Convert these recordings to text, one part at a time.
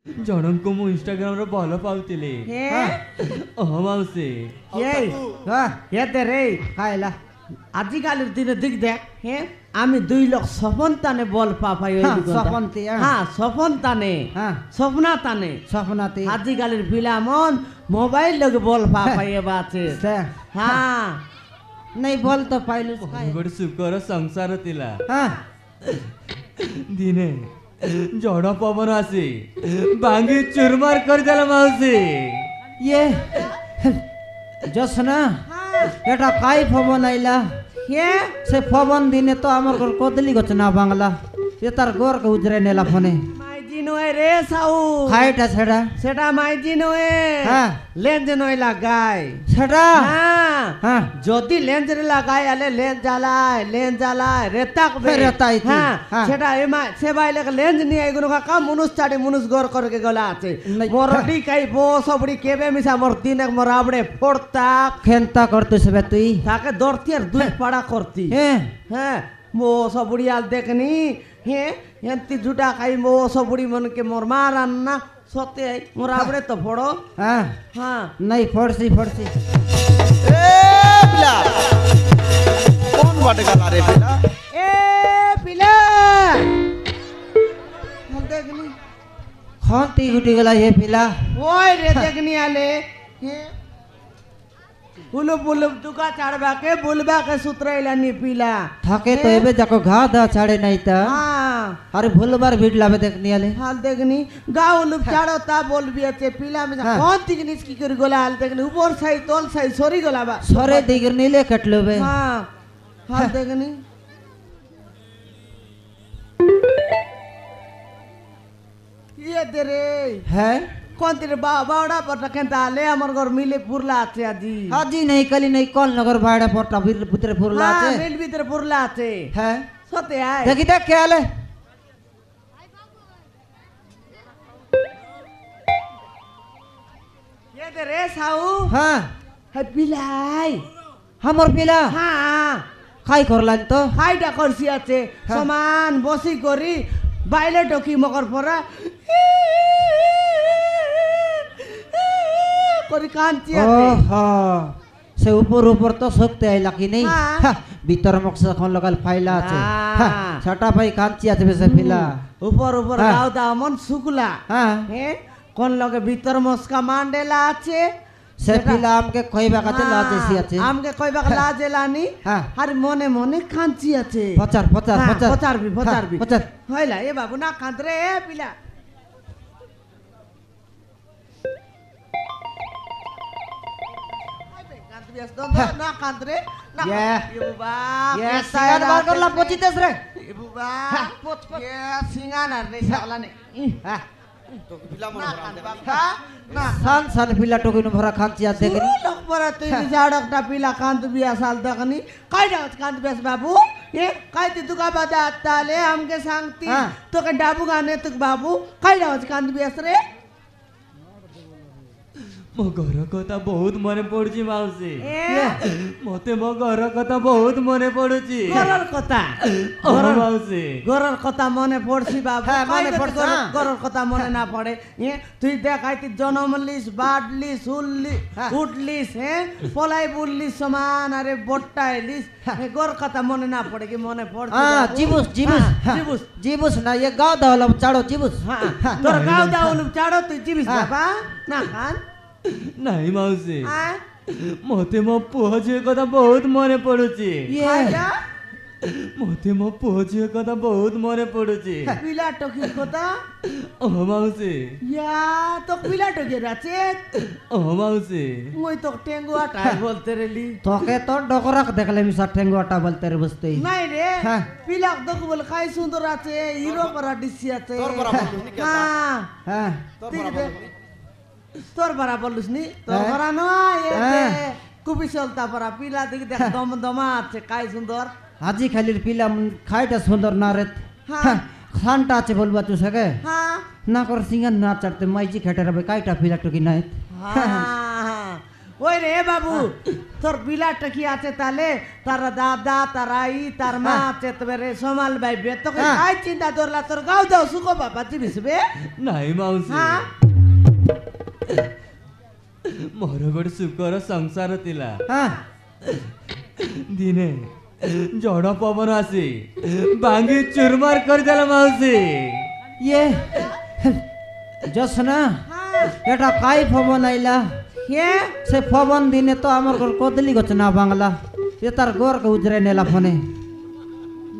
ଜଣଙ୍କୁ ମୁଁ ଇନଷ୍ଟାଗ୍ରାମରେ ଭଲ ପାଉଥିଲି। ମାଉସୀ रे खायला आजिकाली दिन दिख दे আমি 2 লাখ সপন তানে বল পাপাই সপনতি হ্যাঁ সপন তানে স্বপ্না তানে স্বপ্নাতি আজিকালির পিলামন মোবাইল লগে বল পাপাই বাছে হ্যাঁ নাই বল তো পাইলু ଗୋଟେ ସୁଖର ସଂସାର ଥିଲା। ହଁ ଦିନେ ଝଡ଼ ପବନ ଆସି ଭାଙ୍ଗି ଚୁରମାର କରିଦେଲା ମାଉସୀ। ये जसना এটা কাই পবন আইলা से पवन दिने तो आमर घर कदली गछ ना बांगला ये तार गोर के उजरे नेला फने মাইজি নয় রে সাউ খাইটা সেটা সেটা মাইজি নয় হ্যাঁ লেঞ্জ নয় লাগাই সেটা হ্যাঁ হ্যাঁ যদি লেঞ্জ রে লাগাই আলে লেঞ্জ জ্বালায় রেতাক বে রেতাইতি, হ্যাঁ হ্যাঁ। সেটা এমা সেবাই লাগে লেঞ্জ নিয়ে এগুলো কাকা মনুষ চাটি মনুষ গর করে গলা আছে নাই, মরডি কাই বো সবড়ি কেবে মিছা মোর দিনে মোর আবড়ে পড়তা খেনতা করতে সবে তুই তাকে দরতি আর দুই পাড়া করতি হ্যাঁ হ্যাঁ মো সবড়ি আল দেখনি হ্যাঁ এন্তি জুটা খাই মো সবড়ি মনকে মোর মার আন্না সতে মোর আবড়ে তো পড়ো হ্যাঁ হ্যাঁ नहीं फड़सी फड़सी ए पिला कौन बाटे गला रे पिला এ পিলা মোর দেখনি खांती गुटी गला ये पिला ওই রে দেখনি আলে হ্যাঁ বুলুব দুকা ছাড়বাকে বুলবাকে সুতরাইলানি পিলা थके तो एबे जाको घा दा छाड़े नहीं ता হ্যাঁ अरे भूलबार भीड़ लावे देखनी आले हाल देखनी गाँव लोग चाड़ो ता बोल भी আছে পিলা में হ্যাঁ। कौन तिगनिस की कर गोला हाल देखनी ऊपर साई तोल साई सरी गोला बा सरे दिगर नीले कटलो बे हाँ हाल देखनी ये तेरे है कौन तेरे बावड़ा पर रखें ताले अमर घर मिले पुरला আছে আজি हाजी नहीं कली नहीं कॉल नगर भाड़ा पोटा भीतर फुरला হ্যাঁ আছে মিল ভিতরে পুরলা আছে है সতে আয় देखी देख क्या आले ये तेरे साऊ हाँ है পিলাই हमर पिला হ্যাঁ खाई करलान तो খাইটা করছি আছে হ্যাঁ। সমান বসি করি বাইলে টকি মকর পরা করি কাঞ্চি আছে ओहो से ऊपर ऊपर तो सकते आइला कि नहीं हाँ। हाँ, भीतर मक्स खन लगाल फाइला আছে हाँ। हाँ, छटा भाई कांची আছে বেশে পিলা উপর উপর হ্যাঁ। গাও দা মন শুকলা हाँ হ্যাঁ কোন লগে ভিতর মস্কা মান্ডেলা আছে से पिला আমকে কইবা কাছে লাজেসি আছে আমকে কইবা লাজেলানি হ্যাঁ। আর মনে মনে কাঞ্চি আছে পচার পচার হ্যাঁ, পচার পচারবি পচারবি হ্যাঁ, পচার হইলা এ বাবু না কাঁদরে এ পিলা না কাঁদরে না Yeah. ইবুবা ये सायर बार करला পচিতেস রে ইবুবা এ সিঙ্গানা রে সালানে হ্যাঁ तो पिला मन না बराबर কাঁদবা না সান সান পিলা টকিনো ভরা খাঁচি আছে দেখনি লোক পরা তুই জাড়কটা পিলা কাঁদবি আসাল দেখনি কাইডা কাঁদবেস বাবু এ কাইতি তুকা বাদা তালে আমকে सांगती হ্যাঁ। তোকে ডাবু গানে তুক বাবু কাইডা কাঁদবি আসরে ମୋ ଘର କଥା ବହୁତ ମନେ ପଡୁଛି ମାଉସୀ। এ ମତେ ମୋ ଘର କଥା ବହୁତ মনে পড়ুଛି। গরর কথা মাউসী গরর কথা মনে পড়ছি বাবু হ্যাঁ, মনে কাইদে পড়ছে, গরর- হ্যাঁ। গরর কথা মনে না পড়ে এ তুই দেখাইতি জনমলিস বাডলিস হ্যাঁ। উঠলিস হ্যাঁ পলাই বুললিস সমান আরে বট্টাইলিস এ গরর কথা মনে না পড়ে কি মনে পড়ছে हाँ বাবু? जीबुस जीबुस হ্যাঁ, हाँ, জিবুস जीबुस ना ये गाँव दावला चाड़ो जीबुस হ্যাঁ তোর গাও দাউলু চাড়ো তুই জিবিস হ্যাঁ। বাবা না খান ନାଇଁ ମାଉସୀ আয় ମତେ ମୋ ପୁଅ ଝିଅ କଥା ବହୁତ ମନେ ପଡୁଛି। ये খাইলা ମତେ ମୋ ପୁଅ ଝିଅ କଥା ବହୁତ মনে পড়ুଛି। পিলা টকির কথা মাଉসୀ ইয়া তো পিলা টকির আছে মাଉসী মুই তো টেঙ্গুয়া টাই বলতে রেলি তোকে तो डोकरक देखले मिसा टेंगुआटा बोलते रे बसते নাই রে হ্যাঁ। পিলাক দেখো বলে খাই সুন্দর আছে হিরো পরা ডিসি আছে তোর বরাবর বলনি क्या হ্যাঁ हाँ तोर ঠিক बराबर আছে। তোর পারা বলিস নি তোর হ্যাঁ। পারা নয় হ্যাঁ। কুপি চলতা পারা পিলা দেখি দেখ দম দমা আছে কাই সুন্দর हाजी खाली पिला खाइटा सुंदर नारे हाँ। खानटा আছে বলবা তুই সকে হ্যাঁ না কর সিঙ্গার না চাটতে মাইজি খেটে রবে কাইটা পিলা টকি নাই হ্যাঁ ওই রে বাবু তোর বিলাটা কি আছে তাহলে তার দাদা তার আই তার মা আছে তবে রে সমাল বাইবে তোকে কাই চিন্তা ধরলা তোর গাও দাও সুখো বাবা চিবিসবে নাই মাউসী হ্যাঁ ମୋର ଗୋଟେ ସୁଖର ସଂସାର ଥିଲା হ্যাঁ ଦିନେ ଝଡ଼ ପବନ ଆସି ଭାଙ୍ଗି ଚୁରମାର କରିଦେଲା ମାଉସୀ ইয়ে জোসনা এটা কাই ফবন আইলা কে সে ফবন দিনে তো আমার ঘর কদলি গছ না বাংলা এ তার গোরকে উজরে নেলা ফোনে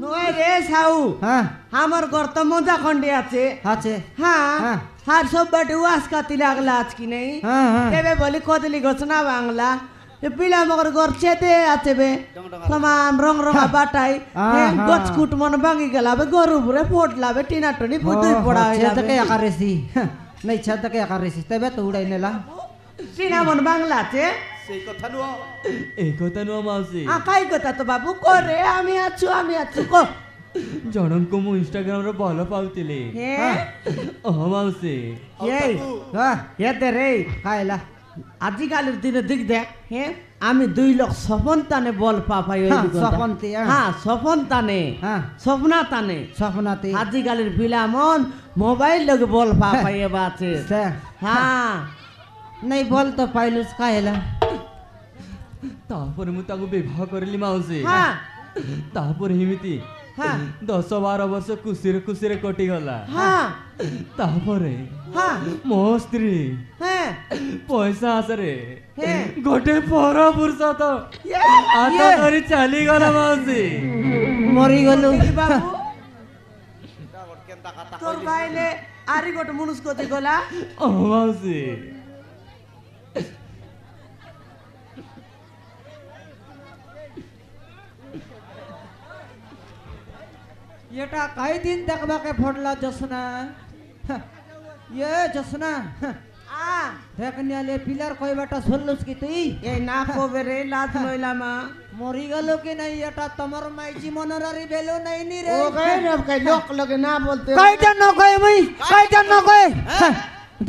নয় রে সাউ হ্যাঁ আমার ঘর তো মজা খন্ডে আছে আছে হ্যাঁ হ্যাঁ। আর সব বাটে ওয়াস কাতি লাগলা আজ কি নেই হ্যাঁ হ্যাঁ এবে বলি কদলি গছ না বাংলা এ পিলা মগর ঘর চেতে আছে বে সমান রং রঙা বাটাই আহা। গছ কুট মন ভাঙি গেলা বে গরু পুরে ফোটলা বে টিনা টনি দুই পড়া হয়ে ছেদকে যাবে একারেছি নাই ছেদকে একারেছি তবে তো উড়াই নেলা টিনা মন বাংলা আছে সেই কথা নୁହଁ ଏ କଥା ନୁହଁ ମାଉସୀ কাই কথা তো বাবু করে আমি আছু কো ଜଣଙ୍କୁ ମୁଁ ଇନଷ୍ଟାଗ୍ରାମରେ ଭଲ ପାଉଥିଲି হে ହଁ ମାଉସୀ এই হ্যাঁ এতে রে খাইলা আজিকালের দিনে দিক দেখ হ্যাঁ আমি 2 লাখ সপনতানে বল পাপাই হ্যাঁ, সপনতে, হ্যাঁ। হ্যাঁ সপনতানে হ্যাঁ স্বপ্নাতানে স্বপ্নাতে আজিকালের বিলামন মোবাইল লগে বল পাপাই বাছে সে হ্যাঁ নাই বল তো পাইলুস খাইলা ତାପରେ ମୁଁ ତାକୁ ବିବାହ କରିଲି ମାଉସୀ হ্যাঁ ତାପରେ ଏମିତି হ্যাঁ 10-12 ବର୍ଷ ଖୁସିରେ କଟିଗଲା হ্যাঁ ତାପରେ হ্যাঁ ମୋ ସ୍ତ୍ରୀ হ্যাঁ ପଇସା ଆଶରେ হ্যাঁ ଗୋଟେ ପର ପୁରୁଷ ତ ହାତ ଇଏ। ଧରି ଚାଲିଗଲା ମାଉସୀ মরি গেল দেখি বাবু এটা ଗୋଟେ କେନ୍ତା କଥା তোর বাইলে আরি গোটে মুনুষ কতি গলা ও মাউসী এটা কাই দিন দেখবাকে ফটলা জসনা ইয়ে জসনা আ দেখনি আলে পিলার কইবাটা শুনলুস কি তুই এই না কবে রে লাজ লইলা মা মরি গেল কি নাই এটা তোমার মাইজি মনোরারি বেলো নাই নি রে ও গে রে কই লোক লগে না বলতে কাইটা ন কই মই কাইটা ন কই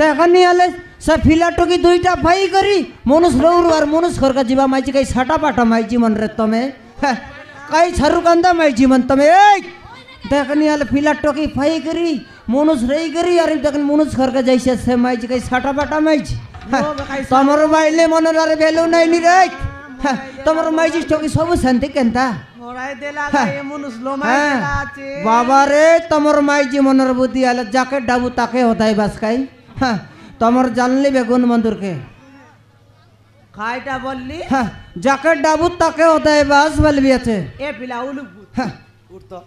দেখনি আলে সে ফিলাটো কি দুইটা ভাই করি মনুষ রৌর আর মনুষ খরকা জিবা মাইজি কাই ছাটা পাটা মাইজি মন রে তুমি কাই ছারুকান্দা মাইজি মন তুমি এই দেখনি আলে ফিলাটো কি ভাই করি মনুষ রই করি আর দেখন মনুষ খরকা যাইছে সে মাইজি কাই ছাটা পাটা মাইজি তোমার বাইলে মনোরারে বেলো নাই নি রে তোমার মাইজি ঠকি সব শান্তি কেনতা মোরাই দেলা গায়ে মুনুষ লোমাই হ্যাঁ দেলা আছে বাবা রে তোমার মাইজি মনের বুদ্ধি আলে যাকে ডাবু তাকে হতাই বাসকাই হ্যাঁ তোমার জানলি বেগুন মন্দুরকে খাইটা বললি হ্যাঁ যাকে ডাবু তাকে হতাই বাস বলবি আছে এ পিলা উলুক হ্যাঁ উঠতো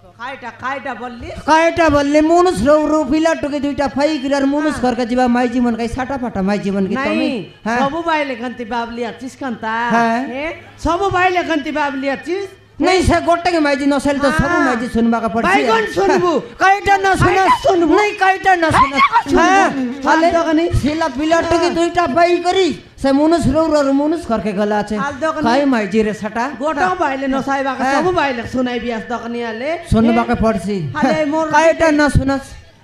খাইটা বললি কাইটা বললি মনুষ রৌ পিলা টুকে দুইটা ফাই গিরার মনুষ করকে যাবা মাইজি মন কাই ছাটা ফাটা মাইজি মন কি তুমি নাই হ্যাঁ সবু বাইলে কান্তি বাবলি আছিস কান্তা হ্যাঁ। সবু বাইলে কান্তি বাবলি আছিস नहीं से गोटे के माइजी नसेल तो सब हाँ। माइजी सुनबा का पड़ती बैगन सुनबू। काइटा न सुना काइटा सुनबू। नहीं काइटा न सुना हां हाले दगनी। सिला पिलाट की दुईटा बाई करी से मनुष रो रो मनुष करके गला छे हाल दगनी। काई माइजी रे सटा गोटा बाइले नसाइबा का हाँ। सबु बाइले सुनाइ बियास दगनियाले सुनबा के पड़सी हाले मोर काइटा न सुना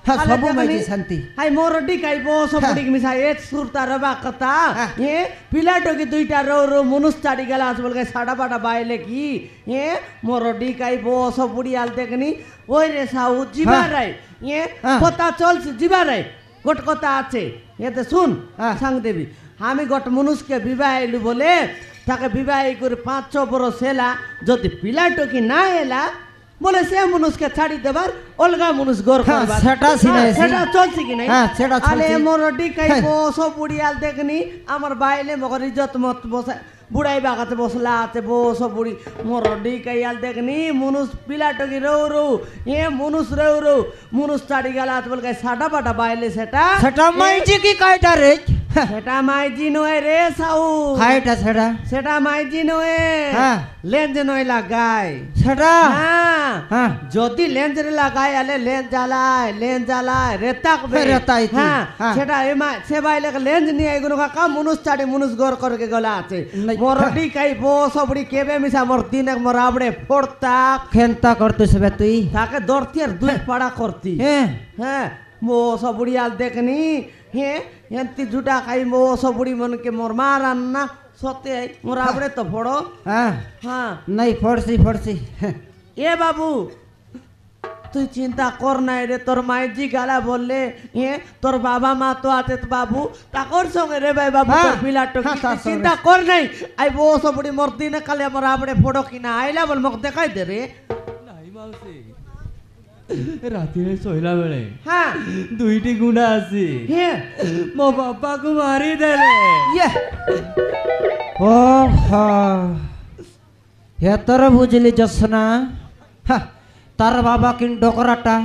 हां हाले सब दगनी। माइजी शांति हाय मोर डिकाइ बो सबुडी मिसा एक सुरता रबा कता ये पिलाटो की दुईटा रो रो मनुष चाडी गला बोल के साडा बाटा बाइले की ये मोर डिकाइ बो सबुडी आल देखनी ओइ रे साउ जिबा हाँ। राय ये हाँ। কথা চলছে জিবা রায় গোট কথা আছে এতে শুন হ্যাঁ। সাং দেবী আমি গোট মনুষকে বিবাহ এলু বলে তাকে বিবাহ করে 5-6 বড় সেলা যদি পিলাটো কি না এলা বলে সে মনুষকে ছাড়ি দেবার অলগা মনুষ গর হ্যাঁ, করবার সেটা সিনাইছি। সেটা চলছে কি নাই হ্যাঁ, সেটা আলে চলছে। মোর ডিকাই হ্যাঁ। বসো বুড়িয়াল দেখনি আমার বাইলে মগর ইজ্জত মত বসা বুড়াই বাগাতে বসলা আছে বসো বুড়ি মোর ডিকাইয়াল দেখনি মনুষ পিলাটো কি রৌ রৌ এ মনুষ রৌ রৌ মনুষ ছাড়ি গেল আছে বলে সাটা পাটা বাইলে সেটা সেটা মাইজি কি কাইটা রে সেটা মাইজি নয় রে সাউ কাইটা সেটা সেটা মাইজি নয় হ্যাঁ। লেঞ্জ নয় লাগাই সেটা হ্যাঁ হ্যাঁ যদি লেঞ্জ রে লাগাই আলে লেঞ্জ জ্বালায় রেতাকবে রেতাইতি, হ্যাঁ হ্যাঁ। সেটা এমা সে বাইলে লেঞ্জ নিয়ে এগুলো কাকা মনুষ চাড়ি মনুষ গর করকে গলা আছে নাই। মোরটি কাই বো সবড়ি কেবে মিশা মোর দিনে মোর আবড়ে ফোড়তাক খেনতা করতে সবে তুই তাকে দরতি আর দুই পাড়া করতি হ্যাঁ হ্যাঁ মো সবুড়ি আল দেখনি হ্যাঁ এন্তি জুটা খাই মো সবুড়ি মনকে মোর মা রান্না সত্যি মোর আবড়ে তো ফড়ো হ্যাঁ হ্যাঁ নাই ফড়ছি ফড়ছি হ্যাঁ। এ বাবু তুই চিন্তা কর নাই রে তোর মায়ের জি গালা বললে তোর বাবা মা তো আছে তো বাবু তাকর সঙ্গে রে ভাই বাবু হ্যাঁ, তোর বিলাটো হ্যাঁ, তার সঙ্গে। চিন্তা কর নাই আই বো সবড়ি মোর দিনে কালে আমার আবড়ে ফটো কিনা আইলা বল মোক দেখাই দে রে নাই মাউসী রাতিরে ଶୋଇଲା ବେଳେ হ্যাঁ ଦୁଇଟି ଗୁଣ୍ଡା ଆସି হ্যাঁ ମୋ ବାପାକୁ ମାରିଦେଲେ ইয়ে ও হা এতর বুঝলি জসনা হ্যাঁ তার বাবা কিন ডকরাটা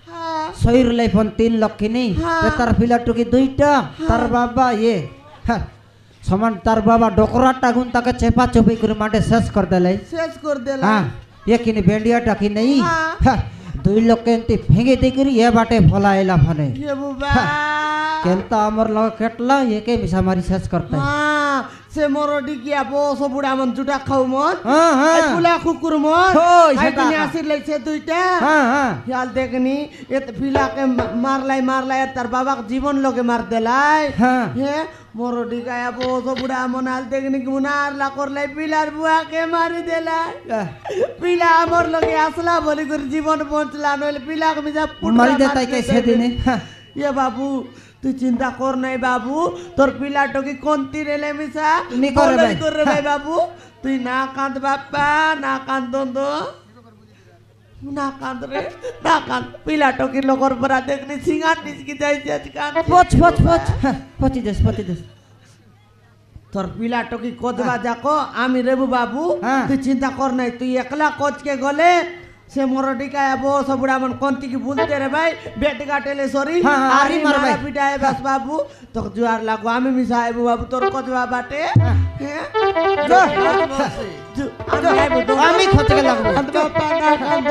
হ্যাঁ শরীর লাইফন 3 লক্ষ নেই হ্যাঁ। তার ফিলাটুকি দুইটা তার বাবা ইয়ে হ্যাঁ সমান তার বাবা ডকরাটা গুন তাকে চেপা চপি করে মাঠে শেষ করে দেলাই শেষ কর দিলা হ্যাঁ ये किन भेंडियाटा की नहीं हाँ। हाँ, 2 लोग केंती फेंगे देकरी ये बाटे फलाएला फने ये बुबा केंता अमर लग केटला ये के मिसा मारी सेस करता है হ্যাঁ সে মরডি কি আবো সবুড়া মন জুটা খাও মন हाँ এই हाँ ফুলা কুকুর মন ওই আই সেটা। তুমি আসির লাইছে দুইটা हाँ हाँ খেয়াল দেখনি এত ফিলাকে মারলাই তার বাবাক জীবন লোকে মার দেলাই हाँ হে মরডি গায়া বো সবুড়া মন আল দেখনি কি মুনার লা করলাই পিলার বুয়াকে মারি দেলাই পিলা আমর লগে আসলা বলি করে জীবন বঞ্চলা নইলে পিলাকে মিজা পুটলা मारी देता है कैसे दिने हाँ এ বাবু তুই চিন্তা কর নাই বাবু তোর পিলাটকে কোন তীরে মিশা নি করে ভাই। করে ভাই বাবু তুই না কাঁদ বাপ্পা না কাঁদ না কাঁদ রে না কাঁদ পিলাটকে লোকর পরা দেখনি সিঙ্গার নিচকি যাইছে আজ কাঁদ पोच पोच पोच हाँ पोची देस তোর পিলাটকে কোদবা যাকো আমি রেবু বাবু হ্যাঁ। তুই চিন্তা কর নাই তুই একলা কোচকে গলে সে মরডিকা এবো সবুড়া মন কোনতি কি ভুলতে রে ভাই বেটি কাটেলে সরি হ্যাঁ, হ্যাঁ, আরি মার মারা ভাই। পিটায় বাস বাবু তোর জুয়ার লাগো আমি মিশাইবো বাবু তোর কোদবা বাটে হ্যাঁ যা। আমি আইবো তো আমি খচকে লাগবো কাঁদ বাপ্পা না কাঁদ